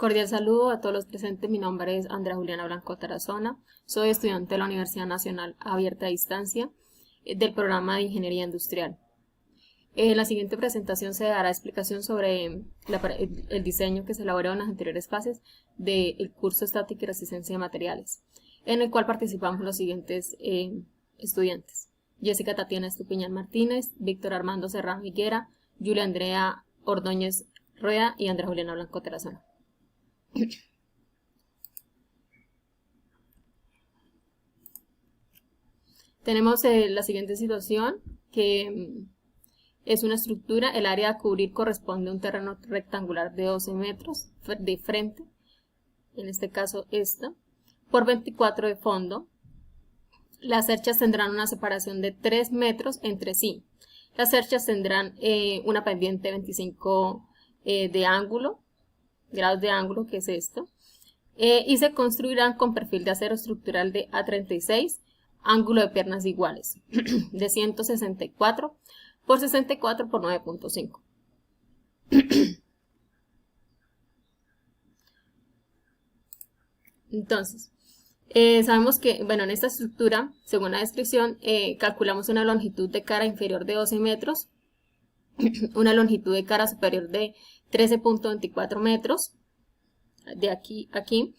Cordial saludo a todos los presentes. Mi nombre es Andrea Juliana Blanco Tarazona. Soy estudiante de la Universidad Nacional Abierta a Distancia del programa de Ingeniería Industrial. En la siguiente presentación se dará explicación sobre el diseño que se elaboró en las anteriores fases del curso Estática y Resistencia de Materiales, en el cual participamos los siguientes estudiantes: Jessica Tatiana Estupiñán Martínez, Víctor Armando Serrano Higuera, Julia Andrea Ordóñez Rueda y Andrea Juliana Blanco Tarazona. Tenemos la siguiente situación, que es una estructura. El área a cubrir corresponde a un terreno rectangular de 12 metros de frente, en este caso esta, por 24 de fondo. Las cerchas tendrán una separación de 3 metros entre sí. Las cerchas tendrán una pendiente 25 de ángulo, grados de ángulo, que es esto, y se construirán con perfil de acero estructural de A36, ángulo de piernas iguales, de 164 por 64 por 9.5. Entonces, sabemos que, bueno, en esta estructura, según la descripción, calculamos una longitud de cara inferior de 12 metros, una longitud de cara superior de 13.24 metros, de aquí a aquí,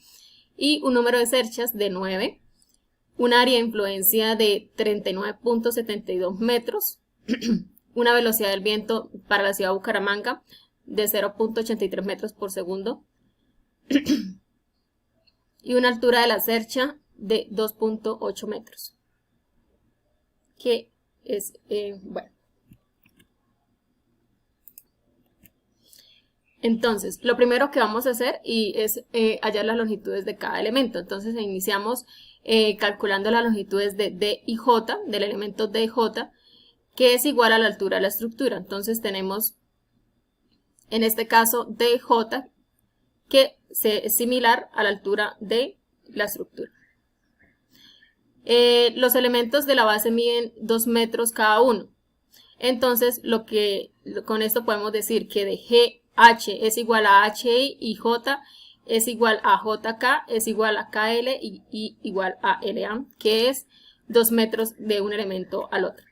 y un número de cerchas de 9, un área de influencia de 39.72 metros, una velocidad del viento para la ciudad de Bucaramanga de 0.83 metros por segundo, y una altura de la cercha de 2.8 metros, que es, bueno. Entonces, lo primero que vamos a hacer es hallar las longitudes de cada elemento. Entonces, iniciamos calculando las longitudes de D y J, del elemento D y J, que es igual a la altura de la estructura. Entonces, tenemos, en este caso, D y J, que es similar a la altura de la estructura. Los elementos de la base miden 2 metros cada uno. Entonces, con esto podemos decir que de GH es igual a HI y J es igual a JK es igual a KL y igual a LA, que es 2 metros de un elemento al otro.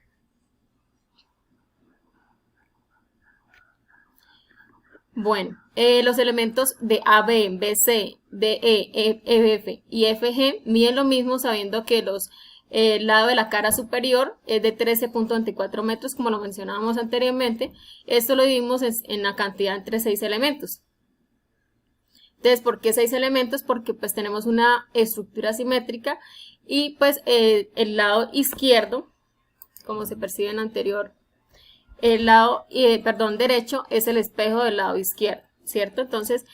Bueno, los elementos de AB, BC, DE, EF y FG miden lo mismo, sabiendo que el lado de la cara superior es de 13.24 metros, como lo mencionábamos anteriormente. Esto lo dividimos en la cantidad entre 6 elementos. Entonces, ¿por qué 6 elementos? Porque pues tenemos una estructura simétrica y pues el lado izquierdo, como se percibe en anterior, el lado, derecho es el espejo del lado izquierdo, ¿cierto? Entonces,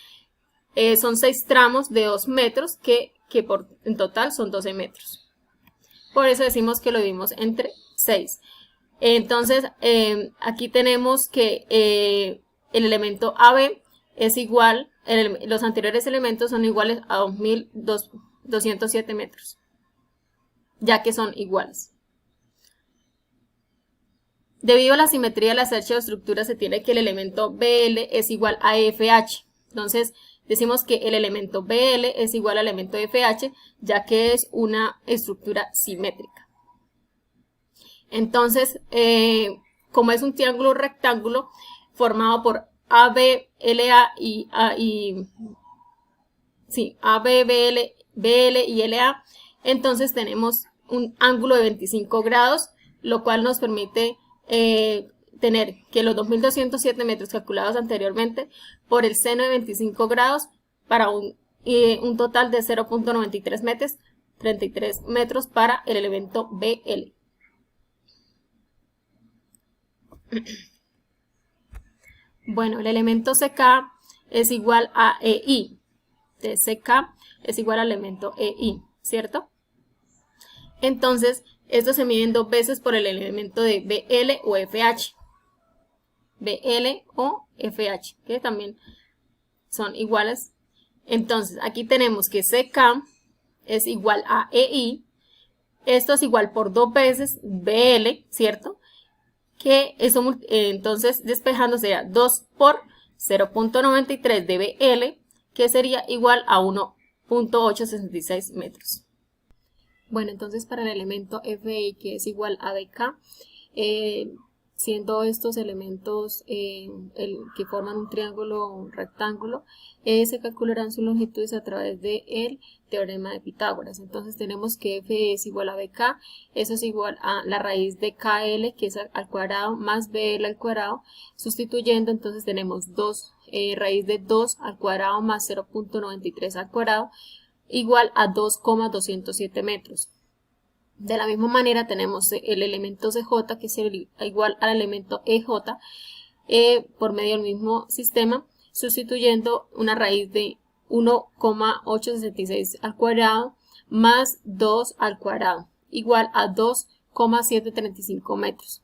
son 6 tramos de 2 metros que en total son 12 metros. Por eso decimos que lo dividimos entre 6. Entonces, aquí tenemos que el elemento AB es igual, los anteriores elementos son iguales a 2.207 metros, ya que son iguales. Debido a la simetría de la cercha de estructura, se tiene que el elemento BL es igual a FH. Entonces, decimos que el elemento BL es igual al elemento FH, ya que es una estructura simétrica. Entonces, como es un triángulo rectángulo formado por AB, LA AB, BL y LA, entonces tenemos un ángulo de 25 grados, lo cual nos permite tener que los 2.207 metros calculados anteriormente por el seno de 25 grados para un total de 0.93 metros, 33 metros para el elemento BL. Bueno, el elemento CK es igual a EI. De CK es igual al elemento EI, ¿cierto? Entonces, esto se miden 2 veces por el elemento de BL o FH. BL o FH, que también son iguales. Entonces, aquí tenemos que CK es igual a EI. Esto es igual por 2 veces BL, ¿cierto? Que eso, entonces, despejando sería 2 por 0.93 de BL, que sería igual a 1.866 metros. Bueno, entonces para el elemento FI, que es igual a BK, siendo estos elementos que forman un triángulo o un rectángulo, se calcularán sus longitudes a través del teorema de Pitágoras. Entonces tenemos que F es igual a BK, eso es igual a la raíz de KL, que es al cuadrado, más BL al cuadrado. Sustituyendo, entonces tenemos raíz de 2 al cuadrado más 0.93 al cuadrado, igual a 2,207 metros. De la misma manera tenemos el elemento CJ, que sería igual al elemento EJ, por medio del mismo sistema, sustituyendo una raíz de 1,866 al cuadrado más 2 al cuadrado, igual a 2,735 metros.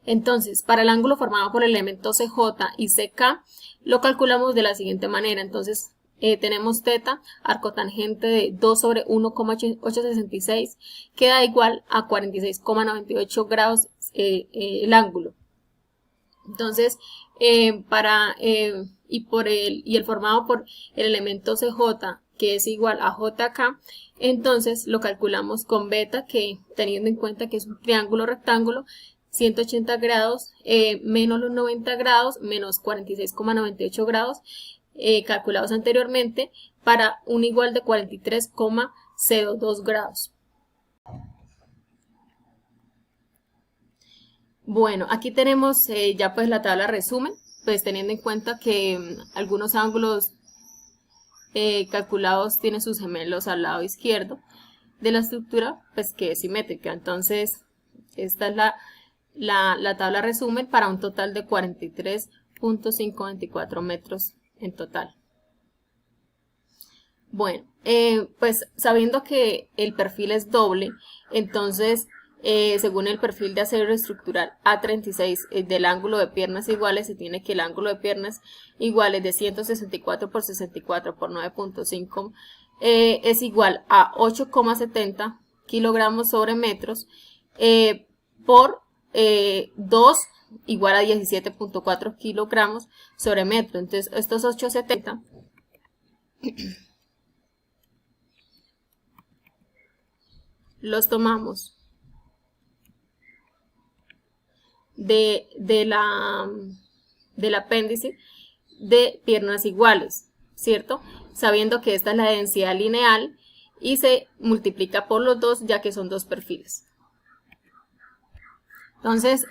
Entonces, para el ángulo formado por el elemento CJ y CK, lo calculamos de la siguiente manera. Entonces, tenemos teta, arco tangente de 2 sobre 1,866, queda igual a 46,98 grados el ángulo. Entonces, el formado por el elemento CJ, que es igual a JK, entonces lo calculamos con beta, que teniendo en cuenta que es un triángulo rectángulo, 180 grados menos los 90 grados menos 46,98 grados, calculados anteriormente, para un igual de 43,02 grados. Bueno, aquí tenemos ya pues la tabla resumen, pues teniendo en cuenta que algunos ángulos calculados tienen sus gemelos al lado izquierdo de la estructura, pues que es simétrica. Entonces esta es la tabla resumen para un total de 43.524 metros en total. Bueno, pues sabiendo que el perfil es doble, entonces según el perfil de acero estructural A36 del ángulo de piernas iguales, se tiene que el ángulo de piernas iguales de 164 por 64 por 9.5 es igual a 8,70 kilogramos sobre metros por 2 igual a 17.4 kilogramos sobre metro. Entonces estos 8,70 los tomamos del apéndice de piernas iguales, ¿cierto? Sabiendo que esta es la densidad lineal y se multiplica por los dos, ya que son dos perfiles. Entonces,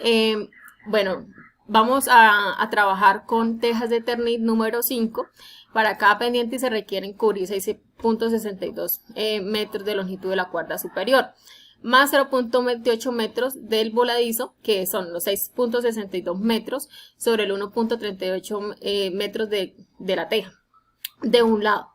bueno, vamos a trabajar con tejas de Eternit número 5. Para cada pendiente se requieren cubrir 6.62 metros de longitud de la cuerda superior, más 0.28 metros del voladizo, que son los 6.62 metros sobre el 1.38 metros de la teja, de un lado.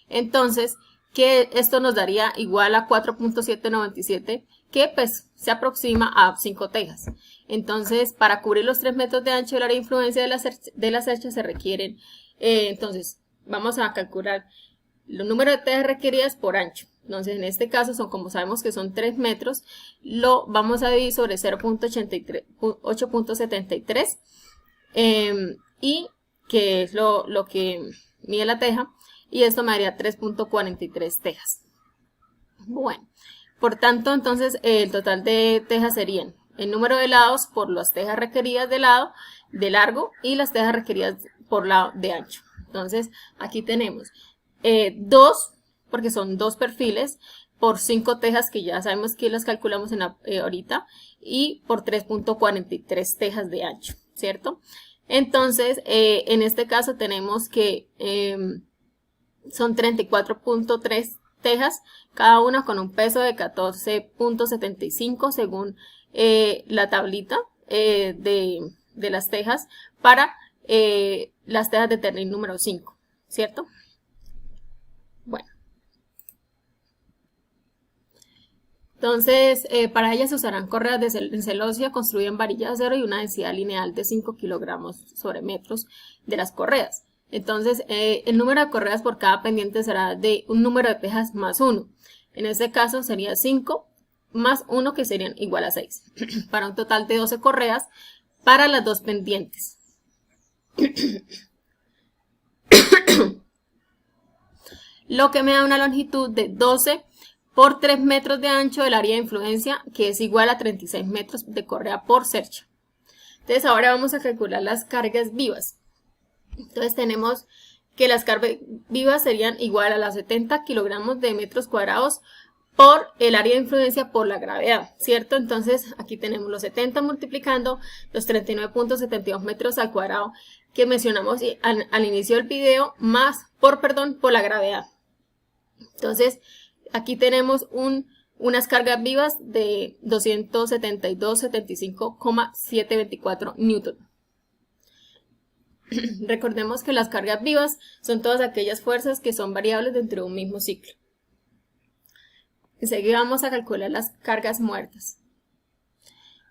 Entonces, que esto nos daría igual a 4.797, que pues se aproxima a 5 tejas. Entonces, para cubrir los 3 metros de ancho del área de influencia de las cerchas se requieren, entonces, vamos a calcular los números de tejas requeridas por ancho. Entonces, en este caso, como sabemos que son 3 metros, lo vamos a dividir sobre 0.873 y que es lo que mide la teja, y esto me daría 3.43 tejas. Bueno, por tanto, entonces el total de tejas serían el número de lados por las tejas requeridas de lado, de largo, y las tejas requeridas por lado de ancho. Entonces, aquí tenemos 2, porque son 2 perfiles, por 5 tejas, que ya sabemos que las calculamos ahorita, y por 3.43 tejas de ancho, ¿cierto? Entonces, en este caso tenemos que son 34.3 tejas, cada una con un peso de 14.75 según la tablita de las tejas para las tejas de Eternit número 5, ¿cierto? Bueno. Entonces, para ellas se usarán correas de celosía construidas en varilla de acero y una densidad lineal de 5 kilogramos sobre metros de las correas. Entonces, el número de correas por cada pendiente será de un número de tejas más 1. En este caso sería 5 más 1, que serían igual a 6, para un total de 12 correas para las 2 pendientes. lo que me da una longitud de 12 por 3 metros de ancho del área de influencia, que es igual a 36 metros de correa por cercha. Entonces ahora vamos a calcular las cargas vivas. Entonces tenemos que las cargas vivas serían igual a las 70 kilogramos de metros cuadrados por el área de influencia por la gravedad, ¿cierto? Entonces aquí tenemos los 70 multiplicando los 39.72 metros al cuadrado que mencionamos al inicio del video, más por la gravedad. Entonces aquí tenemos unas cargas vivas de 272,75,724 newton. Recordemos que las cargas vivas son todas aquellas fuerzas que son variables dentro de un mismo ciclo. Enseguida vamos a calcular las cargas muertas.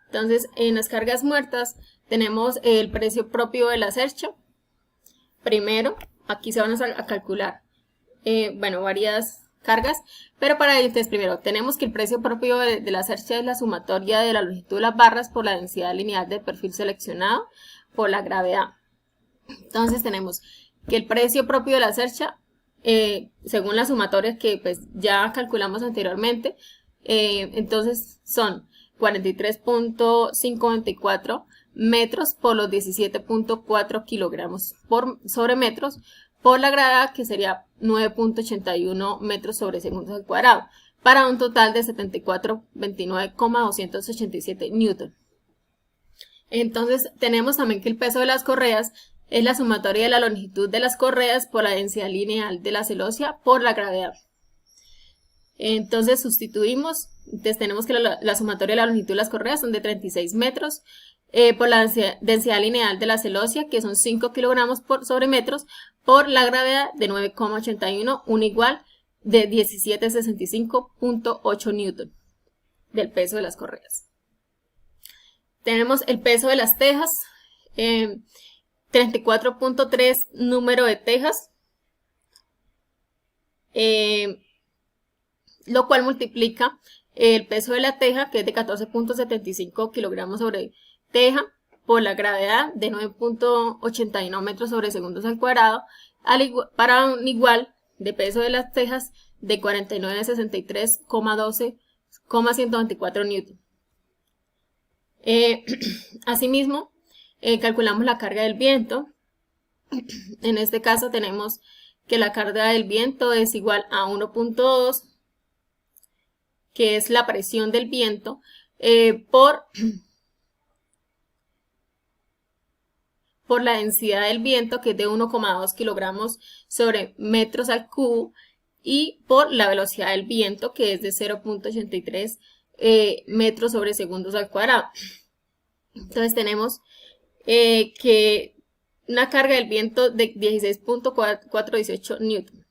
Entonces, en las cargas muertas tenemos el precio propio de la cercha. Primero, aquí se van a calcular, varias cargas, pero para ello, entonces, primero, tenemos que el precio propio de la cercha es la sumatoria de la longitud de las barras por la densidad lineal del perfil seleccionado por la gravedad. Entonces, tenemos que el precio propio de la cercha, según la sumatoria que pues ya calculamos anteriormente, entonces son 43.524 metros por los 17.4 kilogramos sobre metros por la gravedad, que sería 9.81 metros sobre segundos al cuadrado, para un total de 7429,287 newton. Entonces tenemos también que el peso de las correas es la sumatoria de la longitud de las correas por la densidad lineal de la celosía por la gravedad. Entonces sustituimos, entonces tenemos que la sumatoria de la longitud de las correas son de 36 metros por la densidad lineal de la celosía, que son 5 kilogramos sobre metros, por la gravedad de 9,81, un igual de 1765.8 newton del peso de las correas. Tenemos el peso de las tejas, 34.3 número de tejas, lo cual multiplica el peso de la teja, que es de 14.75 kilogramos sobre teja, por la gravedad de 9.81 metros sobre segundos al cuadrado, para un igual de peso de las tejas de 4963,12,124 newton. Asimismo, calculamos la carga del viento. En este caso tenemos que la carga del viento es igual a 1.2, que es la presión del viento, por la densidad del viento, que es de 1,2 kilogramos sobre metros al cubo, y por la velocidad del viento, que es de 0.83 metros sobre segundos al cuadrado. Entonces tenemos que una carga del viento de 16.418 newton.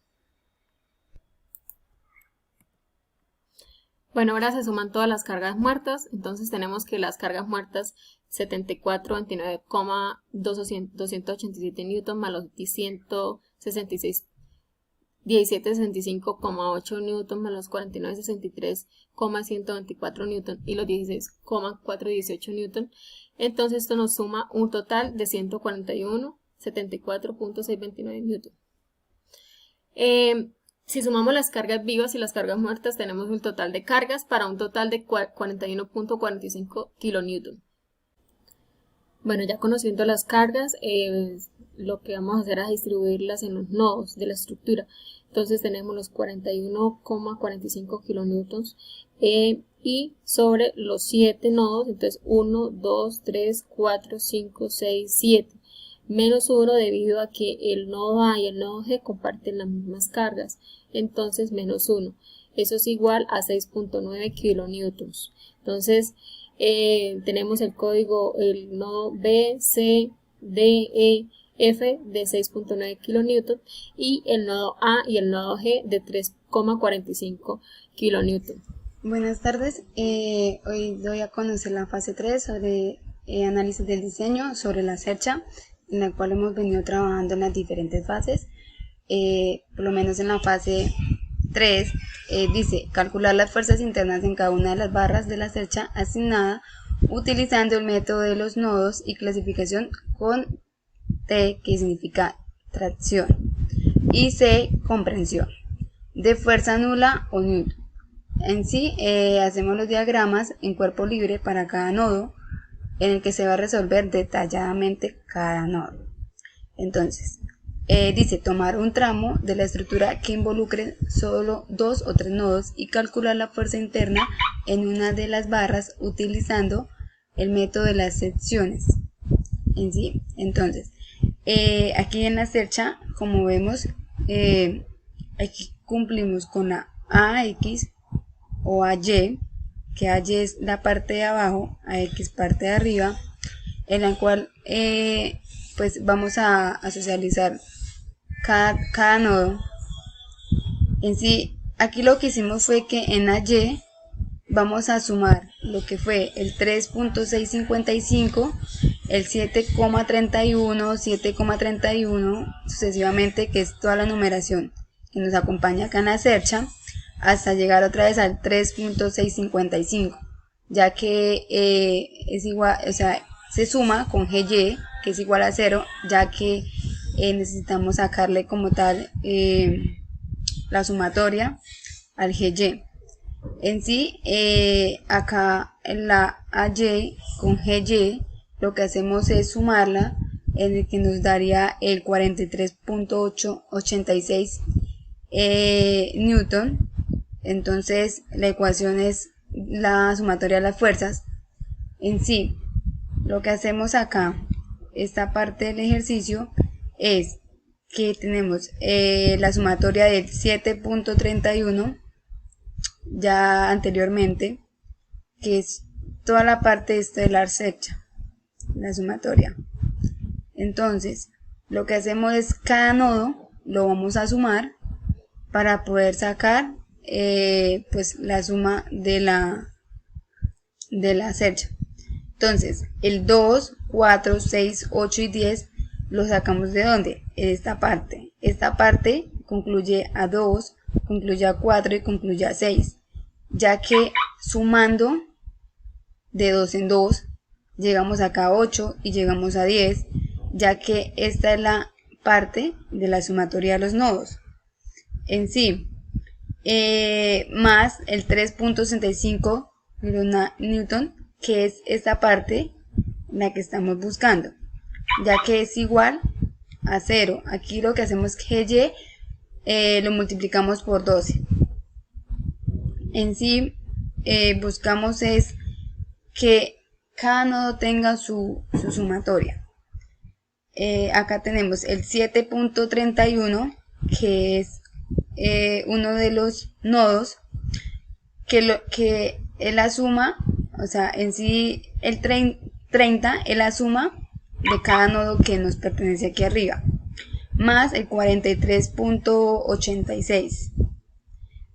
Bueno, ahora se suman todas las cargas muertas. Entonces tenemos que las cargas muertas 7429,287 newton más los 1765,8 newton más los 4963,124 newton y los 16,418 newton. Entonces esto nos suma un total de 141,74.629 newton. Si sumamos las cargas vivas y las cargas muertas, tenemos un total de cargas para un total de 41.45 kilonewton. Bueno, ya conociendo las cargas, lo que vamos a hacer es distribuirlas en los nodos de la estructura. Entonces tenemos los 41,45 kilonewtons y sobre los 7 nodos, entonces 1, 2, 3, 4, 5, 6, 7. Menos 1 debido a que el nodo A y el nodo G comparten las mismas cargas, entonces menos 1. Eso es igual a 6.9 kilonewtons. Entonces tenemos el código, el nodo B, C, D, E, F de 6.9 kilonewtons y el nodo A y el nodo G de 3,45 kilonewtons. Buenas tardes, hoy doy a conocer la fase 3 sobre análisis del diseño sobre la cercha, en la cual hemos venido trabajando en las diferentes fases. Por lo menos en la fase 3 dice calcular las fuerzas internas en cada una de las barras de la cercha asignada utilizando el método de los nodos y clasificación con T, que significa tracción, y C, comprensión. de fuerza nula o newton. En sí, hacemos los diagramas en cuerpo libre para cada nodo, en el que se va a resolver detalladamente cada nodo. Entonces, dice tomar un tramo de la estructura que involucre solo 2 o 3 nodos y calcular la fuerza interna en una de las barras utilizando el método de las secciones. En sí, entonces, aquí en la cercha, como vemos, aquí cumplimos con la AX o AY, que AY es la parte de abajo, AX parte de arriba, en la cual pues vamos a socializar cada nodo. En sí, aquí lo que hicimos fue que en AY vamos a sumar lo que fue el 3.655, el 7,31, 7,31, sucesivamente, que es toda la numeración que nos acompaña acá en la cercha, hasta llegar otra vez al 3.655, ya que es igual, o sea, se suma con GY, que es igual a 0, ya que necesitamos sacarle como tal la sumatoria al GY. En sí, acá en la AY con GY, lo que hacemos es sumarla, en el que nos daría el 43.886 newton. Entonces, la ecuación es la sumatoria de las fuerzas. En sí, lo que hacemos acá, esta parte del ejercicio, es que tenemos la sumatoria del 7.31 ya anteriormente, que es toda la parte estelar cercha, la sumatoria. Entonces, lo que hacemos es cada nodo lo vamos a sumar para poder sacar pues la suma de la cercha. Entonces, el 2, 4, 6, 8 y 10 lo sacamos de ¿dónde? De esta parte. Esta parte concluye a 2, concluye a 4 y concluye a 6, ya que sumando de 2 en 2 llegamos acá a 8 y llegamos a 10, ya que esta es la parte de la sumatoria de los nodos. En sí, más el 3.65 newton, que es esta parte la que estamos buscando, ya que es igual a 0. Aquí lo que hacemos es que GY lo multiplicamos por 12. En sí, buscamos es que cada nodo tenga su sumatoria. Acá tenemos el 7.31, que es uno de los nodos que es la suma, o sea, en sí el 30 es la suma de cada nodo que nos pertenece aquí arriba, más el 43.86,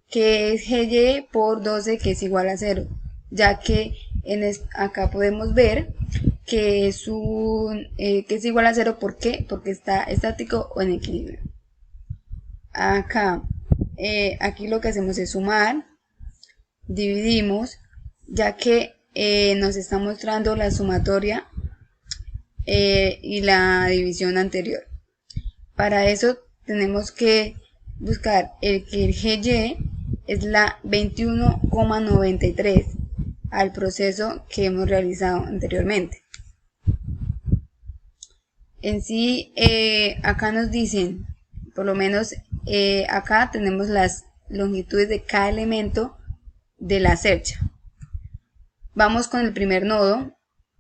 que es GY por 12, que es igual a 0, ya que acá podemos ver que es igual a 0. ¿Por qué? Porque está estático o en equilibrio. Acá, aquí lo que hacemos es sumar, dividimos, ya que nos está mostrando la sumatoria y la división anterior. Para eso tenemos que buscar que el GY es la 21,93 al proceso que hemos realizado anteriormente. En sí, acá nos dicen, por lo menos acá tenemos las longitudes de cada elemento de la cercha. Vamos con el primer nodo.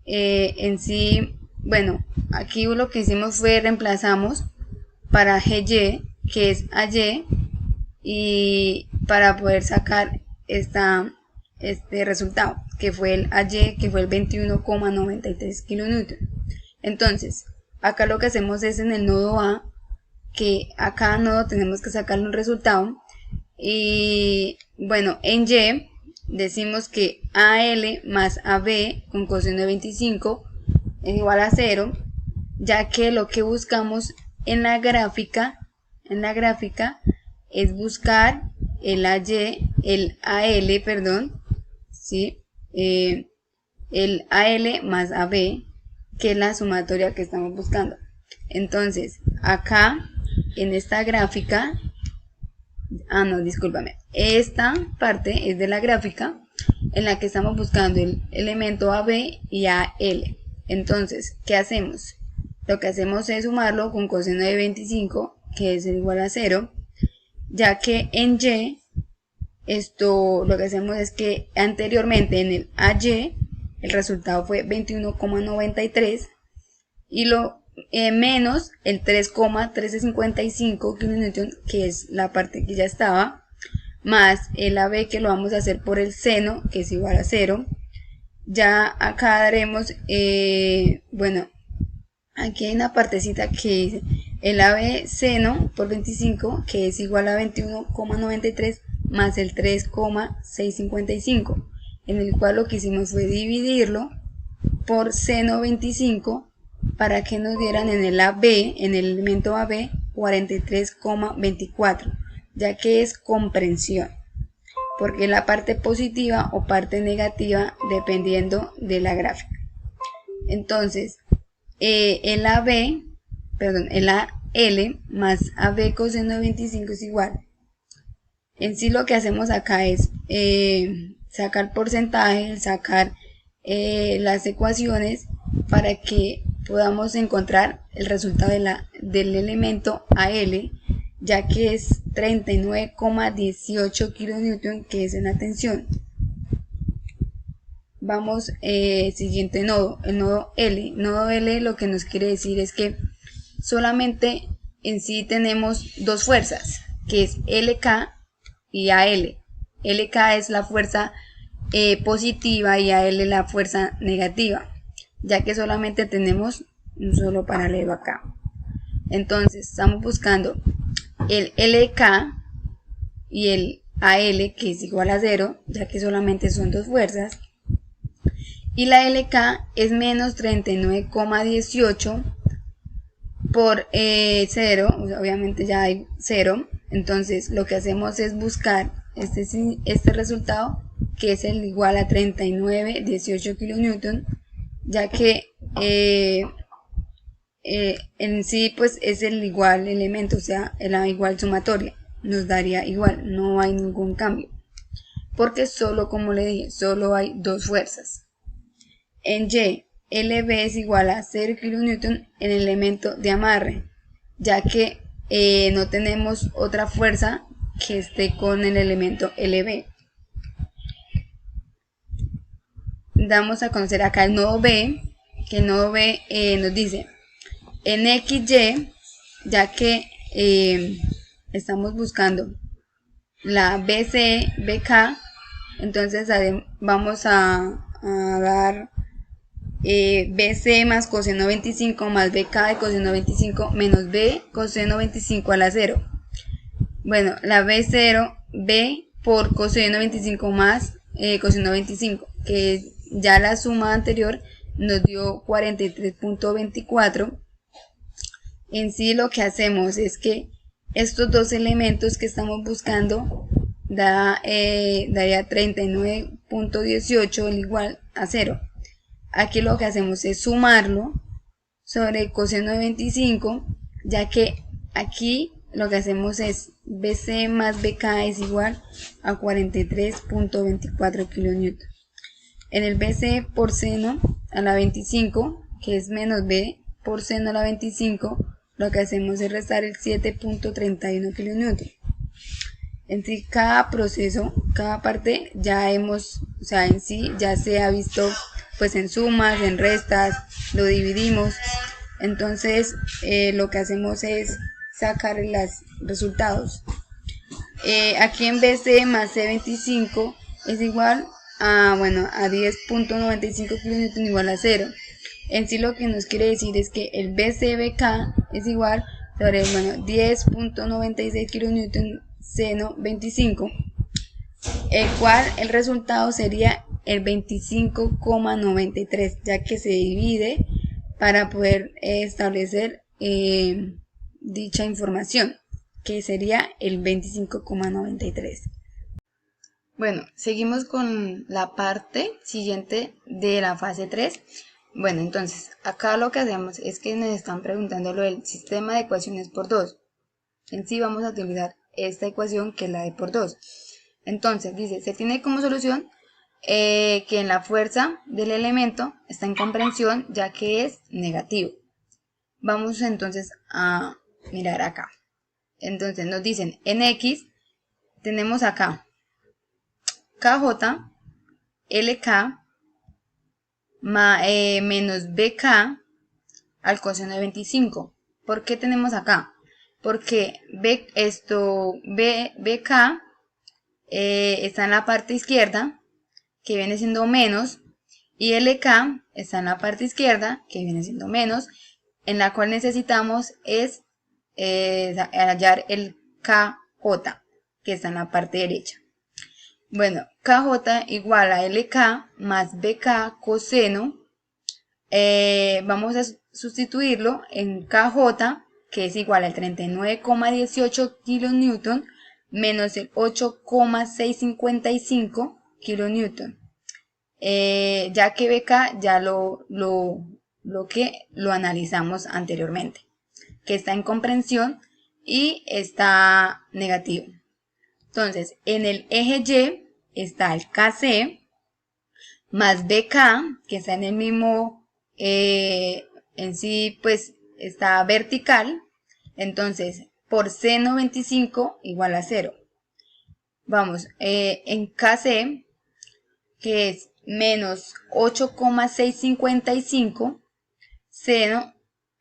En sí, bueno, aquí lo que hicimos fue reemplazamos para GY, que es AY, y para poder sacar este resultado, que fue el AY, que fue el 21,93 kN. Entonces, acá lo que hacemos es en el nodo A, que a cada nodo tenemos que sacarle un resultado, y bueno, en Y decimos que AL más AB con coseno de 25 es igual a 0, ya que lo que buscamos en la gráfica es buscar el AL, ¿sí? El AL más AB, que es la sumatoria que estamos buscando. Entonces, acá en esta gráfica no, discúlpame. Esta parte es de la gráfica en la que estamos buscando el elemento AB y AL. Entonces, ¿qué hacemos? Lo que hacemos es sumarlo con coseno de 25, que es igual a 0, ya que en Y, lo que hacemos es que anteriormente en el AY, el resultado fue 21,93 y lo menos el 3,1355 kN, que es la parte que ya estaba, más el AB, que lo vamos a hacer por el seno, que es igual a 0. Ya acá daremos, bueno, aquí hay una partecita que dice el AB seno por 25, que es igual a 21,93 más el 3,655, en el cual lo que hicimos fue dividirlo por seno 25 para que nos dieran en el AB, en el elemento AB, 43,24, ya que es comprensión, porque es la parte positiva o parte negativa dependiendo de la gráfica. Entonces, el AL más AB coseno de 25 es igual. En sí lo que hacemos acá es sacar porcentaje, sacar las ecuaciones para que podamos encontrar el resultado del elemento AL, ya que es 39,18 kN, que es en la tensión. Vamos, siguiente nodo, el nodo L. Nodo L lo que nos quiere decir es que solamente en sí tenemos dos fuerzas, que es LK y AL. LK es la fuerza positiva y AL la fuerza negativa, ya que solamente tenemos un solo paralelo acá. Entonces estamos buscando el LK y el AL, que es igual a 0, ya que solamente son dos fuerzas, y la LK es menos 39,18 por 0, obviamente ya hay 0. Entonces lo que hacemos es buscar este resultado, que es el igual a 39,18 kN, ya que en sí pues es el igual elemento, o sea, la igual sumatoria, nos daría igual, no hay ningún cambio, porque solo, como le dije, solo hay dos fuerzas. En Y, LB es igual a 0 kN en el elemento de amarre, ya que no tenemos otra fuerza que esté con el elemento LB. Damos a conocer acá el nodo B, que el nodo B nos dice en XY, ya que estamos buscando la BC, BK, entonces vamos a dar BC más coseno 25 más BK de coseno 25 menos B coseno 25 a la 0. Bueno, la B0, B por coseno 25 más coseno 25, que ya la suma anterior nos dio 43,24. En sí lo que hacemos es que estos dos elementos que estamos buscando daría 39,18 igual a 0. Aquí lo que hacemos es sumarlo sobre el coseno de 25, ya que aquí lo que hacemos es BC más BK es igual a 43,24 kN. En el BC por seno a la 25, que es menos B por seno a la 25, lo que hacemos es restar el 7,31 kN. En sí, cada proceso, cada parte ya hemos, o sea, en sí ya se ha visto pues en sumas, en restas, lo dividimos. Entonces lo que hacemos es sacar los resultados. Aquí en BC más C25 es igual a, bueno, a 10,95 kN igual a 0. En sí lo que nos quiere decir es que el BCBK es igual sobre, bueno, 10,96 kN seno 25, el cual el resultado sería el 25,93, ya que se divide para poder establecer dicha información, que sería el 25,93. Bueno, seguimos con la parte siguiente de la fase 3. Bueno, entonces acá lo que hacemos es que nos están preguntando lo del sistema de ecuaciones por 2. En sí vamos a utilizar esta ecuación que es la de por 2. Entonces dice, se tiene como solución que en la fuerza del elemento está en comprensión ya que es negativo. Vamos entonces a mirar acá. Entonces nos dicen en X tenemos acá KJ, LK menos BK al coseno de 25. ¿Por qué tenemos acá? Porque BK está en la parte izquierda, que viene siendo menos, y LK está en la parte izquierda, que viene siendo menos, en la cual necesitamos es hallar el KJ, que está en la parte derecha. Bueno, KJ igual a LK más BK coseno. Vamos a sustituirlo en KJ, que es igual al 39,18 kN menos el 8,655 kN. Ya que BK ya lo analizamos anteriormente, que está en comprensión y está negativo. Entonces, en el eje Y está el KC más BK, que está en el mismo, en sí, pues está vertical. Entonces, por seno 25 igual a 0. Vamos, en KC, que es menos 8,655, seno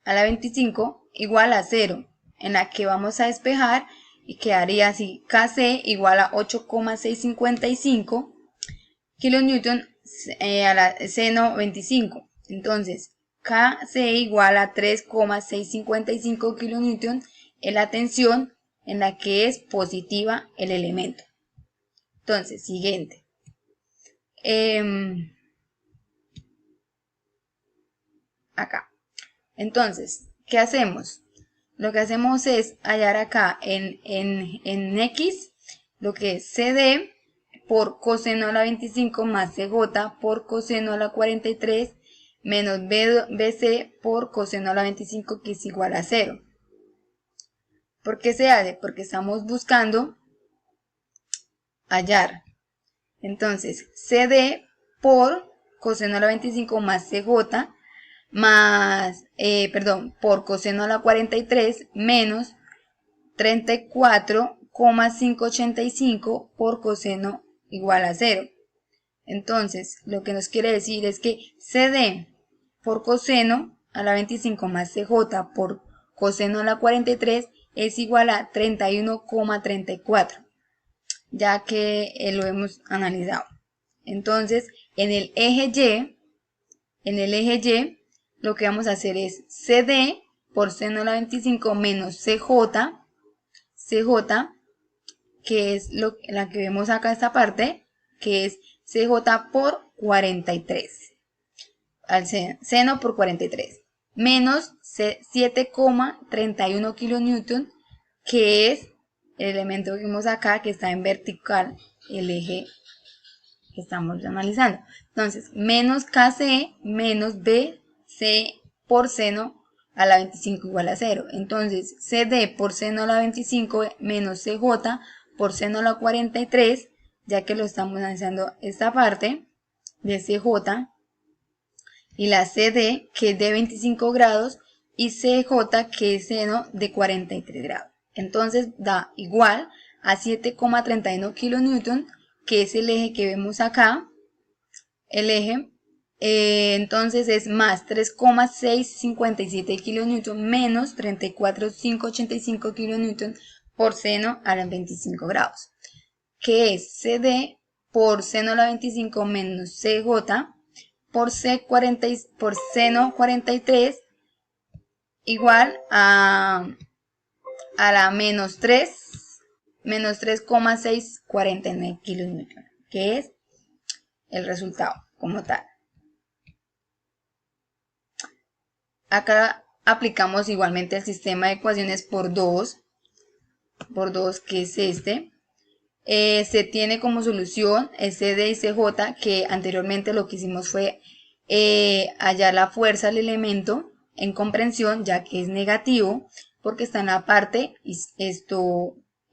a la 25 igual a 0, en la que vamos a despejar y quedaría así, KC igual a 8,655 kilonewton a la seno 25. Entonces, KC igual a 3,655 kilonewton en la tensión en la que es positiva el elemento. Entonces, siguiente. Acá. Entonces, ¿qué hacemos? Lo que hacemos es hallar acá en X lo que es CD por coseno a la 25 más CJ por coseno a la 43 menos BC por coseno a la 25, que es igual a 0. ¿Por qué se hace? Porque estamos buscando hallar. Entonces, CD por coseno a la 25 más CJ más, por coseno a la 43 menos 34,585 por coseno igual a 0. Entonces, lo que nos quiere decir es que CD por coseno a la 25 más CJ por coseno a la 43 es igual a 31,34, ya que lo hemos analizado. Entonces, en el eje Y, lo que vamos a hacer es CD por seno a la 25 menos CJ, que es la que vemos acá esta parte, que es CJ por 43, al seno por 43, menos 7,31 kilonewton, que es el elemento que vemos acá, que está en vertical, el eje que estamos analizando. Entonces, menos KC menos BC por seno a la 25 igual a 0. Entonces, CD por seno a la 25 menos CJ por seno a la 43, ya que lo estamos analizando esta parte de CJ, y la CD, que es de 25 grados, y CJ, que es seno de 43 grados. Entonces, da igual a 7,31 kilonewton, que es el eje que vemos acá, el eje. Entonces es más 3,657 kilonewton menos 34,585 kilonewton por seno a los 25 grados, que es CD por seno a la 25 menos CJ por seno 43 igual a la menos 3,649 kilonewton, que es el resultado como tal. Acá aplicamos igualmente el sistema de ecuaciones por 2, que es este. Se tiene como solución el CD y CJ, que anteriormente lo que hicimos fue hallar la fuerza del elemento en comprensión, ya que es negativo, porque está en la parte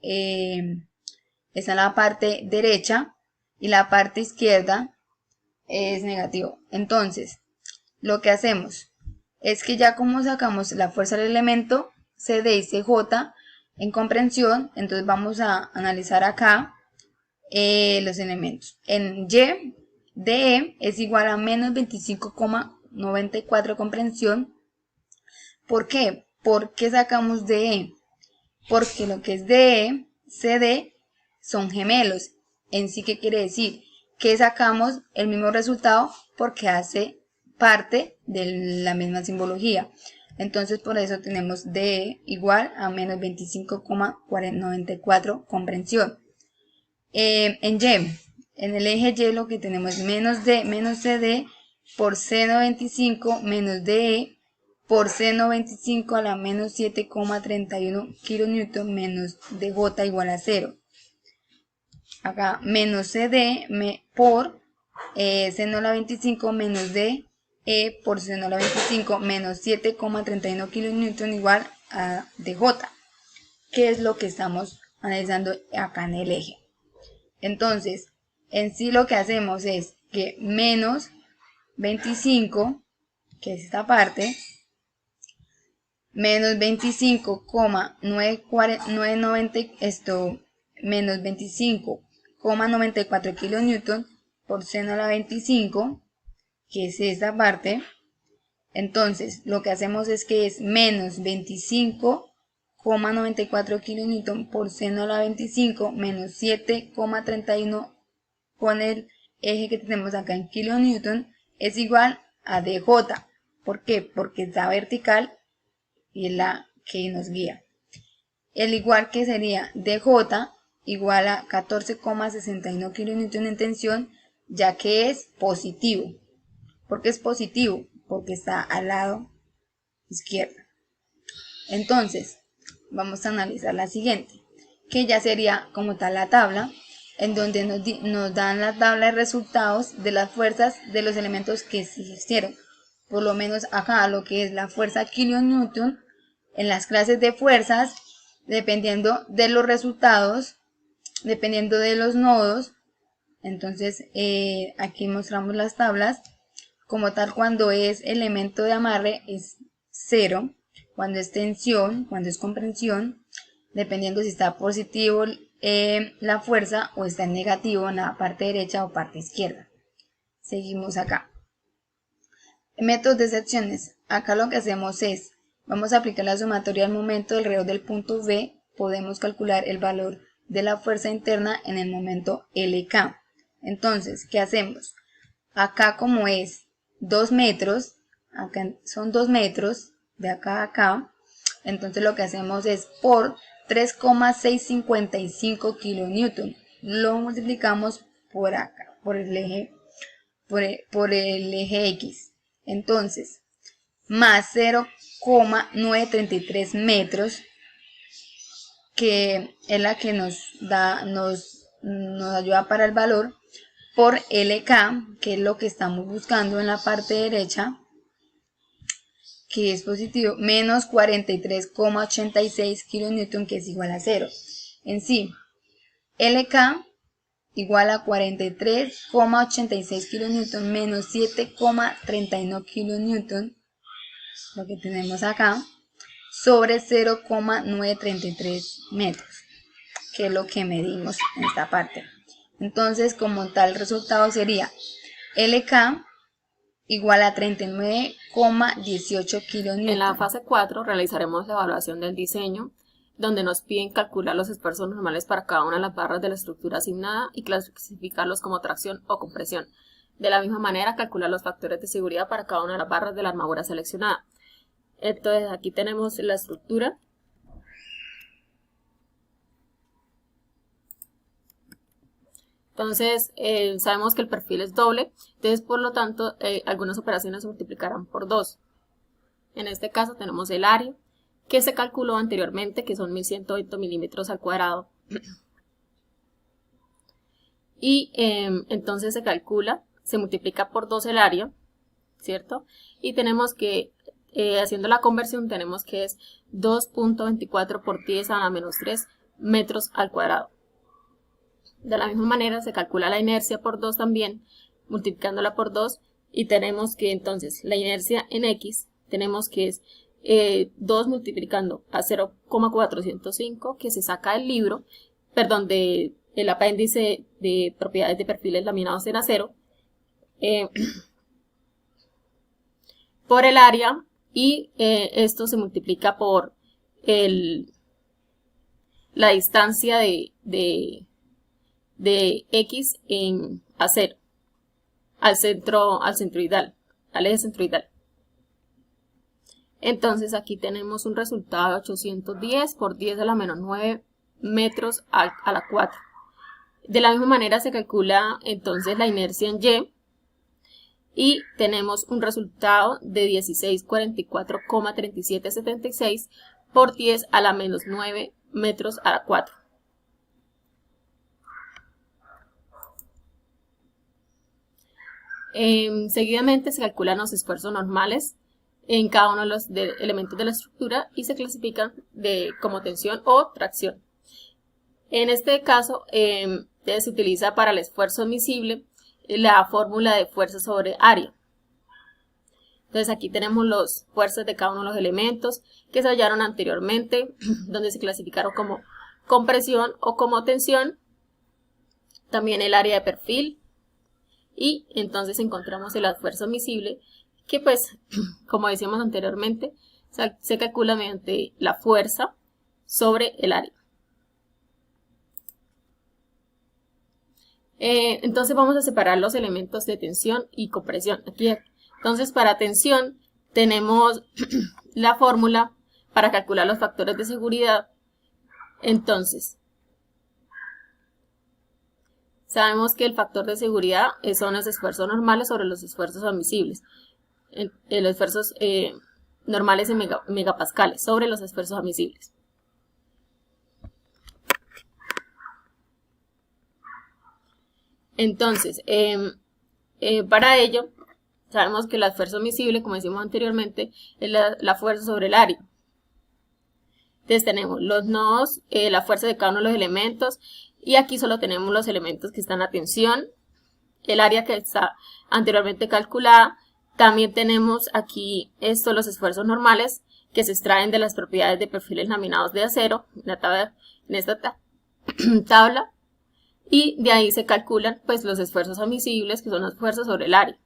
está en la parte derecha y la parte izquierda es negativo. Entonces, lo que hacemos es que ya como sacamos la fuerza del elemento CD y CJ en comprensión, entonces vamos a analizar acá los elementos. En Y, DE es igual a menos 25,94 comprensión. ¿Por qué? ¿Por qué sacamos DE? Porque lo que es DE, CD son gemelos. En sí, ¿qué quiere decir? Que sacamos el mismo resultado porque hace parte de la misma simbología. Entonces, por eso tenemos DE igual a menos 25,94 comprensión. En Y, en el eje Y lo que tenemos es menos D menos CD por seno 25 menos DE por seno 25 a la menos 7,31 kN menos DJ igual a 0. Acá menos CD por seno a la 25 menos DE por seno a la 25 menos 7,31 kN igual a DJ, que es lo que estamos analizando acá en el eje. Entonces, en sí lo que hacemos es que menos 25, que es esta parte, menos 25,990, menos 25,94 kN por seno a la 25, que es esta parte. Entonces, lo que hacemos es que es menos 25,94 kN por seno a la 25 menos 7,31 con el eje que tenemos acá en kN es igual a DJ. ¿Por qué? Porque está vertical y es la que nos guía. El igual que sería DJ igual a 14,61 kN en tensión, ya que es positivo. ¿Por qué es positivo? Porque está al lado izquierdo. Entonces, vamos a analizar la siguiente, que ya sería como tal la tabla, en donde nos dan la tabla de resultados de las fuerzas de los elementos que se ejercieron. Por lo menos acá lo que es la fuerza kilonewton, en las clases de fuerzas, dependiendo de los resultados, dependiendo de los nodos. Entonces, aquí mostramos las tablas. Como tal, cuando es elemento de amarre es 0, cuando es tensión, cuando es comprensión, dependiendo si está positivo la fuerza o está en negativo en la parte derecha o parte izquierda. Seguimos acá. Métodos de secciones. Acá lo que hacemos es, vamos a aplicar la sumatoria al momento alrededor del punto B, podemos calcular el valor de la fuerza interna en el momento LK. Entonces, ¿qué hacemos? Acá como es 2 metros, acá son 2 metros, de acá a acá, entonces lo que hacemos es por 3,655 kN, lo multiplicamos por acá, por el eje X, entonces, más 0,933 metros, que es la que nos ayuda para el valor, por LK, que es lo que estamos buscando en la parte derecha, que es positivo, menos 43,86 kN, que es igual a 0. En sí, LK igual a 43,86 kN menos 7,31 kN, lo que tenemos acá, sobre 0,933 metros, que es lo que medimos en esta parte. Entonces, como tal, el resultado sería LK igual a 39,18 kN. En la fase 4 realizaremos la evaluación del diseño, donde nos piden calcular los esfuerzos normales para cada una de las barras de la estructura asignada y clasificarlos como tracción o compresión. De la misma manera, calcular los factores de seguridad para cada una de las barras de la armadura seleccionada. Entonces, aquí tenemos la estructura. Entonces, sabemos que el perfil es doble, entonces por lo tanto algunas operaciones se multiplicarán por 2. En este caso tenemos el área, que se calculó anteriormente, que son 1120 milímetros al cuadrado. Y entonces se calcula, se multiplica por 2 el área, ¿cierto? Y tenemos que, haciendo la conversión, tenemos que es 2.24 por 10 a la menos 3 metros al cuadrado. De la misma manera se calcula la inercia por 2 también, multiplicándola por 2, y tenemos que entonces la inercia en X, tenemos que es 2 multiplicando a 0,405, que se saca del libro, perdón, del apéndice de propiedades de perfiles laminados en acero, por el área, y esto se multiplica por la distancia de X en acero al centroidal, al eje centroidal. Entonces aquí tenemos un resultado de 810 por 10 a la menos 9 metros a la 4. De la misma manera se calcula entonces la inercia en Y tenemos un resultado de 1644,3776 por 10 a la menos 9 metros a la 4. Seguidamente se calculan los esfuerzos normales en cada uno de los elementos de la estructura y se clasifican como tensión o tracción. En este caso se utiliza para el esfuerzo admisible la fórmula de fuerza sobre área. Entonces aquí tenemos las fuerzas de cada uno de los elementos que se hallaron anteriormente, donde se clasificaron como compresión o como tensión, también el área de perfil, y entonces encontramos el esfuerzo admisible, que pues, como decíamos anteriormente, se calcula mediante la fuerza sobre el área. Entonces vamos a separar los elementos de tensión y compresión. Entonces para tensión tenemos la fórmula para calcular los factores de seguridad. Entonces, sabemos que el factor de seguridad son los esfuerzos normales sobre los esfuerzos admisibles. Los esfuerzos normales en megapascales sobre los esfuerzos admisibles. Entonces, para ello, sabemos que el esfuerzo admisible, como decimos anteriormente, es la fuerza sobre el área. Entonces tenemos los nodos, la fuerza de cada uno de los elementos, y aquí solo tenemos los elementos que están a tensión, el área que está anteriormente calculada. También tenemos aquí los esfuerzos normales que se extraen de las propiedades de perfiles laminados de acero, en esta tabla. Y de ahí se calculan pues los esfuerzos admisibles, que son las fuerzas sobre el área.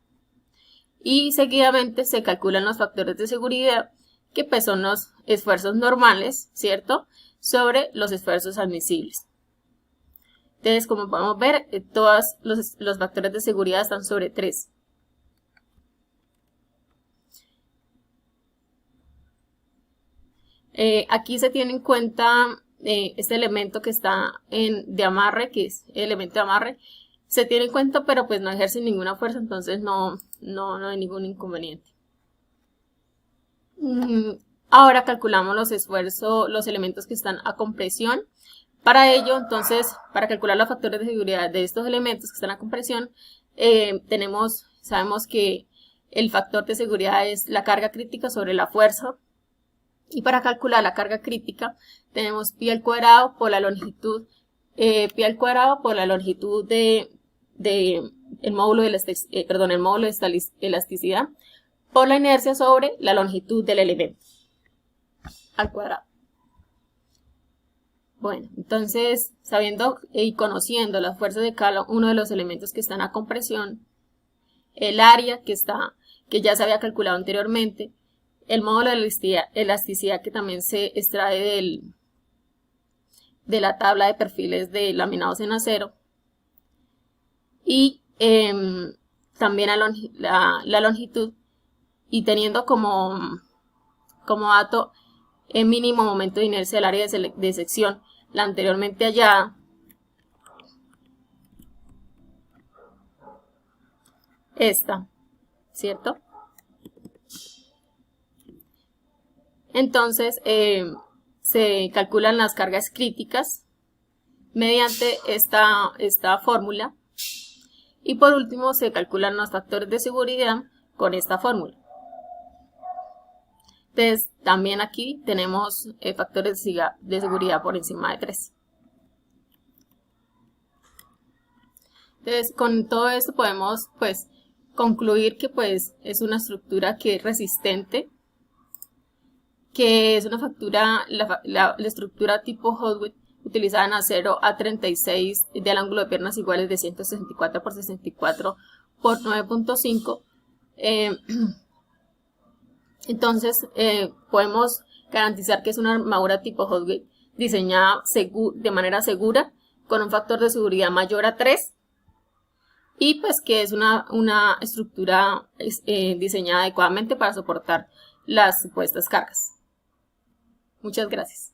Y seguidamente se calculan los factores de seguridad, que pues son los esfuerzos normales, ¿cierto?, sobre los esfuerzos admisibles. Entonces, como podemos ver, todos los factores de seguridad están sobre 3. Aquí se tiene en cuenta este elemento que está de amarre, que es el elemento de amarre, se tiene en cuenta, pero pues no ejerce ninguna fuerza, entonces no hay ningún inconveniente. Ahora calculamos los esfuerzos, los elementos que están a compresión. Para ello, entonces, para calcular los factores de seguridad de estos elementos que están a compresión, sabemos que el factor de seguridad es la carga crítica sobre la fuerza. Y para calcular la carga crítica tenemos pi al cuadrado por la longitud, pi al cuadrado por la longitud el módulo de elasticidad por la inercia sobre la longitud del elemento al cuadrado. Bueno, entonces sabiendo y conociendo las fuerzas de cada uno de los elementos que están a compresión, el área que ya se había calculado anteriormente, el módulo de elasticidad que también se extrae de la tabla de perfiles de laminados en acero, y también la longitud, y teniendo como dato el mínimo momento de inercia del área de sección, la anteriormente hallada, esta, ¿cierto? Entonces, se calculan las cargas críticas mediante esta fórmula. Y por último, se calculan los factores de seguridad con esta fórmula. Entonces, también aquí tenemos factores de seguridad por encima de 3. Entonces, con todo esto podemos, pues, concluir que, pues, es una estructura que es resistente, que es una factura, la estructura tipo Hot Wheel utilizada en acero A36 del ángulo de piernas iguales de 164 por 64 por 9.5. Entonces, podemos garantizar que es una armadura tipo Hot Wheel diseñada de manera segura, con un factor de seguridad mayor a 3, y pues que es una estructura diseñada adecuadamente para soportar las supuestas cargas. Muchas gracias.